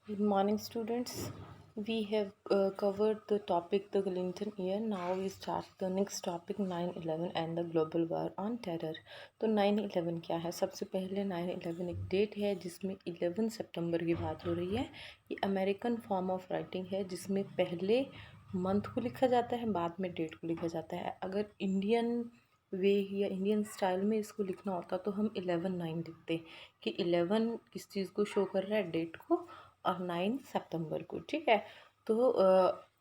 Good morning, students. We have covered the topic the Clinton year. Now we start the next topic 9/11 and the global war on terror. तो 9/11 क्या है? सबसे पहले 9/11 एक date है जिसमें 11 सितंबर की बात हो रही है। ये अमेरिकन फॉर्म ऑफ राइटिंग है जिसमें पहले मंथ को लिखा जाता है, बाद में डेट को लिखा जाता है। अगर इंडियन वे या इंडियन स्टाइल में इसको लिखना होता तो हम 11/9 लिखते कि 11 किस चीज़ को शो कर रहा है, डेट को, और 9 सितंबर को। ठीक है, तो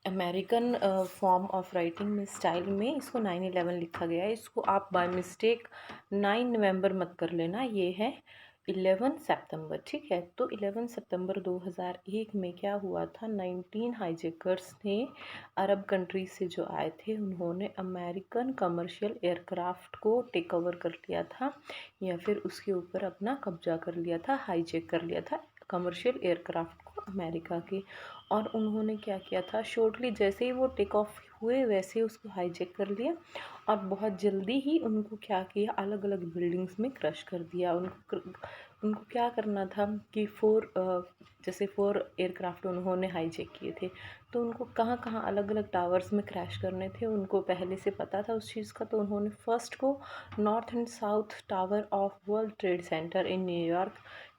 अमेरिकन फॉर्म ऑफ राइटिंग में स्टाइल में इसको 9/11 लिखा गया है। इसको आप बाय मिस्टेक 9 नवंबर मत कर लेना, ये है 11 सितंबर। ठीक है, तो 11 सितंबर 2001 में क्या हुआ था, 19 हाईजैकर्स ने अरब कंट्रीज से जो आए थे उन्होंने अमेरिकन कमर्शियल एयरक्राफ्ट को टेक ओवर कर लिया था या फिर उसके ऊपर अपना कब्जा कर लिया था, हाईजैक कर लिया था कमर्शियल एयरक्राफ्ट को अमेरिका के। और उन्होंने क्या किया था, शॉर्टली जैसे ही वो टेक ऑफ हुए वैसे ही उसको हाईजैक कर लिया और बहुत जल्दी ही उनको क्या किया, अलग अलग बिल्डिंग्स में क्रश कर दिया। उनको क्या करना था कि जैसे 4 एयरक्राफ्ट उन्होंने हाईजैक किए थे, तो उनको कहाँ कहाँ अलग अलग टावर्स में क्रैश करने थे उनको पहले से पता था उस चीज़ का। तो उन्होंने फर्स्ट को north and south tower of world trade centre in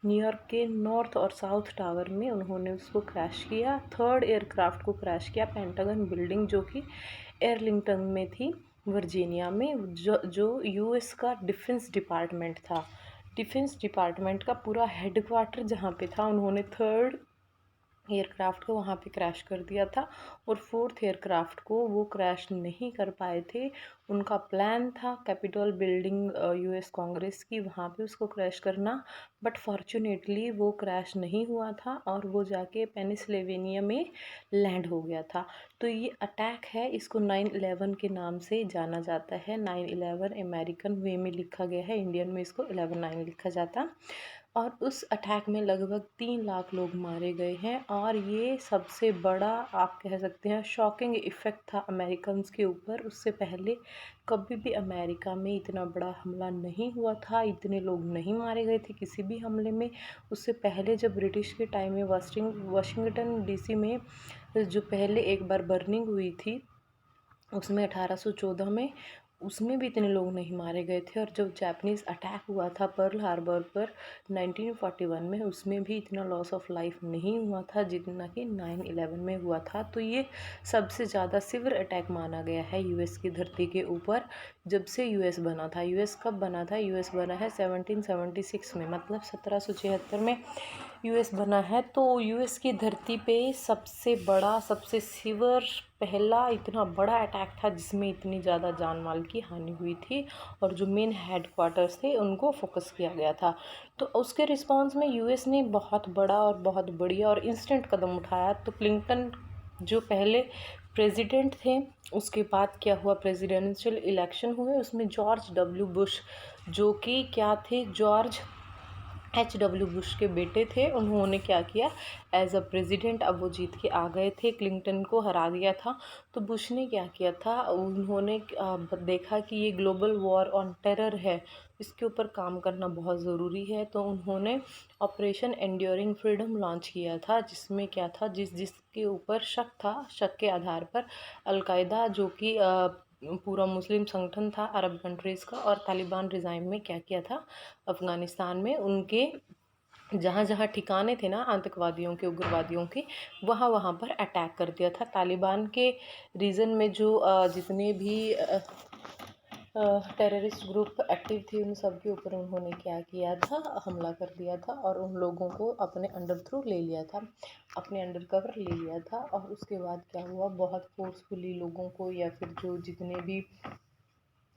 New York के नॉर्थ और साउथ टावर में उन्होंने उसको क्रैश किया। थर्ड एयरक्राफ्ट को क्रैश किया पेंटागन बिल्डिंग जो कि एयरलिंगटन में थी, वर्जीनिया में, जो यूएस का डिफेंस डिपार्टमेंट था। डिफेंस डिपार्टमेंट का पूरा हेडक्वार्टर जहाँ पे था, उन्होंने थर्ड एयरक्राफ्ट को वहाँ पे क्रैश कर दिया था। और फोर्थ एयरक्राफ्ट को वो क्रैश नहीं कर पाए थे। उनका प्लान था कैपिटल बिल्डिंग यूएस कांग्रेस की, वहाँ पे उसको क्रैश करना, बट फॉर्चुनेटली वो क्रैश नहीं हुआ था और वो जाके पेनिसिल्वेनिया में लैंड हो गया था। तो ये अटैक है, इसको 9/11 के नाम से जाना जाता है। 9/11 अमेरिकन वे में लिखा गया है, इंडियन में इसको 11/9 लिखा जाता। और उस अटैक में लगभग 3 लाख लोग मारे गए हैं और ये सबसे बड़ा आप कह सकते हैं शॉकिंग इफ़ेक्ट था अमेरिकन्स के ऊपर। उससे पहले कभी भी अमेरिका में इतना बड़ा हमला नहीं हुआ था, इतने लोग नहीं मारे गए थे किसी भी हमले में। उससे पहले जब ब्रिटिश के टाइम में वाशिंगटन डीसी में जो पहले एक बार बर्निंग हुई थी उसमें 1814 में, उसमें भी इतने लोग नहीं मारे गए थे। और जब जापानीज़ अटैक हुआ था पर्ल हार्बर पर 1941 में, उसमें भी इतना लॉस ऑफ लाइफ नहीं हुआ था जितना कि 9/11 में हुआ था। तो ये सबसे ज़्यादा सिवियर अटैक माना गया है यूएस की धरती के ऊपर जब से यूएस बना था। यूएस कब बना था? यूएस बना है 1776 में, मतलब 1776 में यूएस बना है। तो यूएस की धरती पे सबसे बड़ा, सबसे सीवियर पहला इतना बड़ा अटैक था जिसमें इतनी ज़्यादा जान माल की हानि हुई थी और जो मेन हेडक्वार्टर्स थे उनको फोकस किया गया था। तो उसके रिस्पांस में यूएस ने बहुत बड़ा और बहुत बढ़िया और इंस्टेंट कदम उठाया। तो क्लिंटन जो पहले प्रेसिडेंट थे, उसके बाद क्या हुआ, प्रेसिडेंशियल इलेक्शन हुए, उसमें जॉर्ज डब्ल्यू बुश जो कि क्या थे, जॉर्ज HW बुश के बेटे थे, उन्होंने क्या किया, एज अ प्रेसिडेंट अब वो जीत के आ गए थे, क्लिंटन को हरा दिया था। तो बुश ने क्या किया था, उन्होंने देखा कि ये ग्लोबल वॉर ऑन टेरर है, इसके ऊपर काम करना बहुत ज़रूरी है। तो उन्होंने ऑपरेशन एंड्योरिंग फ्रीडम लॉन्च किया था, जिसमें क्या था, जिसके ऊपर शक था, शक के आधार पर अलकायदा जो कि पूरा मुस्लिम संगठन था अरब कंट्रीज़ का, और तालिबान रिजाइम में क्या किया था, अफ़गानिस्तान में उनके जहाँ जहाँ ठिकाने थे ना आतंकवादियों के, उग्रवादियों के, वहाँ वहाँ पर अटैक कर दिया था। तालिबान के रीजन में जो जितने भी टेररिस्ट ग्रुप एक्टिव थे उन सब के ऊपर उन्होंने क्या किया था, हमला कर दिया था और उन लोगों को अपने अंडर थ्रू ले लिया था, अपने अंडर कवर ले लिया था। और उसके बाद क्या हुआ, बहुत फोर्सफुली लोगों को, या फिर जो जितने भी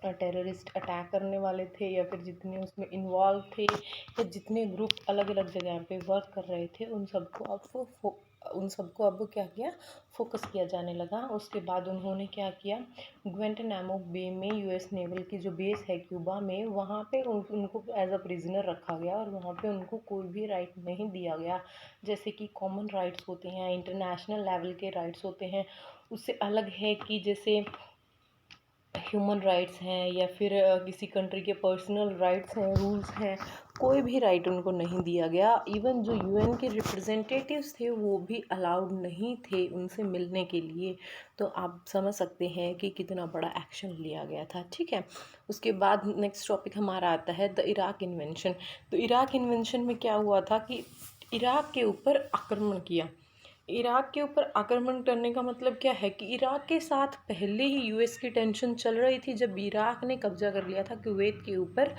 टेररिस्ट अटैक करने वाले थे या फिर जितने उसमें इन्वॉल्व थे या जितने ग्रुप अलग अलग जगह पे वर्क कर रहे थे, उन सबको अब क्या किया, फोकस किया जाने लगा। उसके बाद उन्होंने क्या किया, ग्वेंटानामो बे में यूएस नेवल की जो बेस है क्यूबा में, वहाँ पे उनको एज अ प्रिजनर रखा गया और वहाँ पे उनको कोई भी राइट नहीं दिया गया, जैसे कि कॉमन राइट्स होते हैं, इंटरनेशनल लेवल के राइट्स होते हैं। उससे अलग है कि जैसे ह्यूमन राइट्स हैं या फिर किसी कंट्री के पर्सनल राइट्स हैं, रूल्स हैं, कोई भी राइट उनको नहीं दिया गया। इवन जो यूएन के रिप्रेजेंटेटिव्स थे वो भी अलाउड नहीं थे उनसे मिलने के लिए। तो आप समझ सकते हैं कि कितना बड़ा एक्शन लिया गया था। ठीक है, उसके बाद नेक्स्ट टॉपिक हमारा आता है द इराक इन्वेंशन। तो इराक इन्वेंशन में क्या हुआ था कि इराक के ऊपर आक्रमण किया। इराक के ऊपर आक्रमण करने का मतलब क्या है कि इराक के साथ पहले ही यूएस की टेंशन चल रही थी जब इराक ने कब्जा कर लिया था कुवैत के ऊपर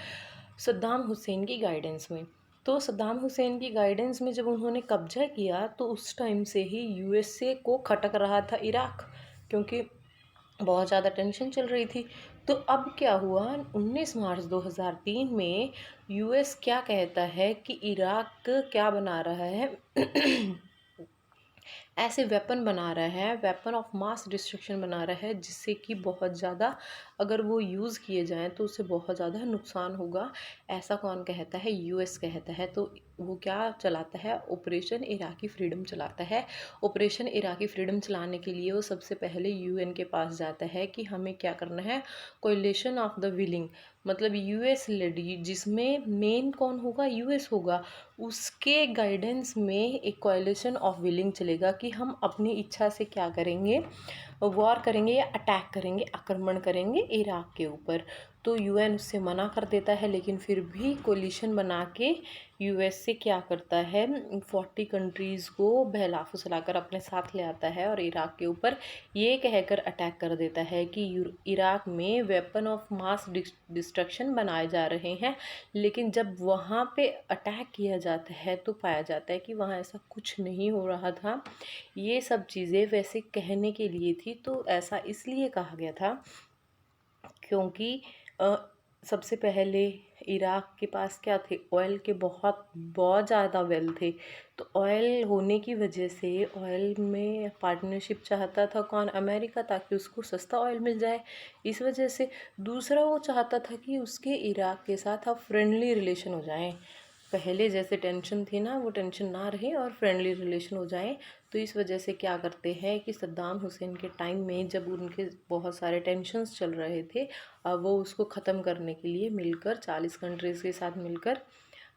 सद्दाम हुसैन की गाइडेंस में। तो सद्दाम हुसैन की गाइडेंस में जब उन्होंने कब्जा किया तो उस टाइम से ही यूएसए को खटक रहा था इराक, क्योंकि बहुत ज़्यादा टेंशन चल रही थी। तो अब क्या हुआ, 19 मार्च 2003 में यूएस क्या कहता है कि इराक क्या बना रहा है ऐसे वेपन बना रहा है, वेपन ऑफ मास डिस्ट्रक्शन बना रहा है, जिससे कि बहुत ज़्यादा अगर वो यूज़ किए जाएँ तो उससे बहुत ज़्यादा नुकसान होगा। ऐसा कौन कहता है? यूएस कहता है। तो वो क्या चलाता है? ऑपरेशन इराकी फ्रीडम चलाता है। ऑपरेशन इराकी फ्रीडम चलाने के लिए वो सबसे पहले यूएन के पास जाता है कि हमें क्या करना है, कोलिशन ऑफ द विलिंग, मतलब यूएस लेडी, जिसमें मेन कौन होगा? यूएस होगा। उसके गाइडेंस में एक कोलिशन ऑफ विलिंग चलेगा कि हम अपनी इच्छा से क्या करेंगे, वॉर करेंगे या अटैक करेंगे, आक्रमण करेंगे इराक के ऊपर। तो यूएन उससे मना कर देता है, लेकिन फिर भी कोलिशन बना के यूएस से क्या करता है, 40 कंट्रीज़ को बहला फुसलाकर अपने साथ ले आता है और इराक के ऊपर ये कहकर अटैक कर देता है कि इराक में वेपन ऑफ मास डिस्ट्रक्शन बनाए जा रहे हैं। लेकिन जब वहाँ पे अटैक किया जाता है तो पाया जाता है कि वहाँ ऐसा कुछ नहीं हो रहा था। ये सब चीज़ें वैसे कहने के लिए थी, तो ऐसा इसलिए कहा गया था क्योंकि सबसे पहले इराक के पास क्या थे, ऑयल के बहुत बहुत ज़्यादा वेल थे। तो ऑयल होने की वजह से ऑयल में पार्टनरशिप चाहता था कौन? अमेरिका, ताकि उसको सस्ता ऑयल मिल जाए। इस वजह से दूसरा वो चाहता था कि उसके इराक के साथ अब फ्रेंडली रिलेशन हो जाएं, पहले जैसे टेंशन थी ना वो टेंशन ना रहे और फ्रेंडली रिलेशन हो जाए। तो इस वजह से क्या करते हैं कि सद्दाम हुसैन के टाइम में जब उनके बहुत सारे टेंशन्स चल रहे थे, अब वो उसको ख़त्म करने के लिए मिलकर 40 कंट्रीज़ के साथ मिलकर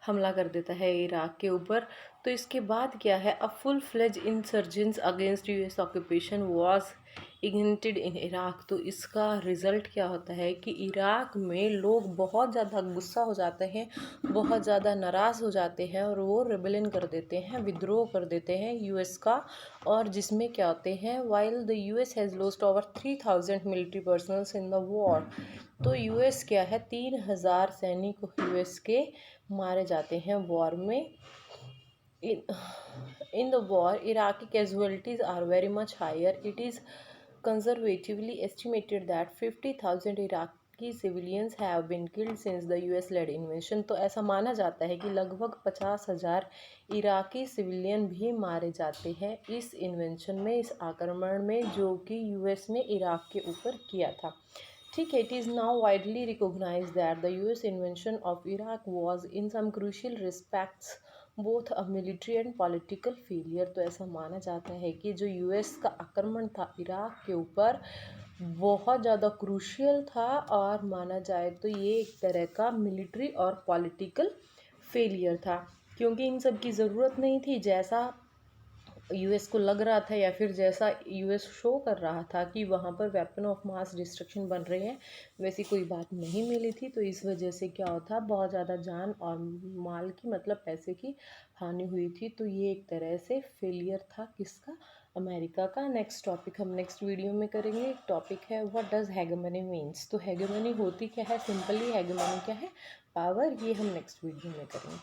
हमला कर देता है इराक के ऊपर। तो इसके बाद क्या है, a full fledged insurgence against US occupation was ignited in Iraq. तो इसका रिज़ल्ट क्या होता है कि इराक में लोग बहुत ज़्यादा गुस्सा हो जाते हैं, बहुत ज़्यादा नाराज़ हो जाते हैं और वो रेबेलियन कर देते हैं, विद्रोह कर देते हैं यूएस का। और जिसमें क्या होते हैं, while the US has lost over 3000 military personnels in the war. तो यूएस क्या है, 3000 सैनिक यूएस के मारे जाते हैं वॉर में। In the war, Iraqi casualties are very much higher. It is conservatively estimated that 50,000 Iraqi civilians have been killed since the US-led invasion. तो ऐसा माना जाता है कि लगभग 50,000 इराकी सिविलियन भी मारे जाते हैं इस इन्वेंशन में, इस आक्रमण में जो कि यूएस ने इराक के ऊपर किया था। ठीक है, it is now widely recognized that the US invasion of Iraq was in some crucial respects both a military and political failure। तो ऐसा माना जाता है कि जो यूएस का आक्रमण था इराक के ऊपर बहुत ज़्यादा क्रूशियल था, और माना जाए तो ये एक तरह का मिलिट्री और पॉलिटिकल फेलियर था, क्योंकि इन सब की ज़रूरत नहीं थी। जैसा यूएस को लग रहा था या फिर जैसा यूएस शो कर रहा था कि वहाँ पर वेपन ऑफ मास डिस्ट्रक्शन बन रहे हैं, वैसी कोई बात नहीं मिली थी। तो इस वजह से क्या होता, बहुत ज़्यादा जान और माल की, मतलब पैसे की हानि हुई थी। तो ये एक तरह से फेलियर था किसका? अमेरिका का। नेक्स्ट टॉपिक हम नेक्स्ट वीडियो में करेंगे। एक टॉपिक है व्हाट डज हेगेमनी मीन्स। तो हेगेमनी होती क्या है? सिंपली हेगेमनी क्या है? पावर। ये हम नेक्स्ट वीडियो में करेंगे।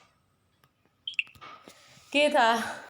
क्या था?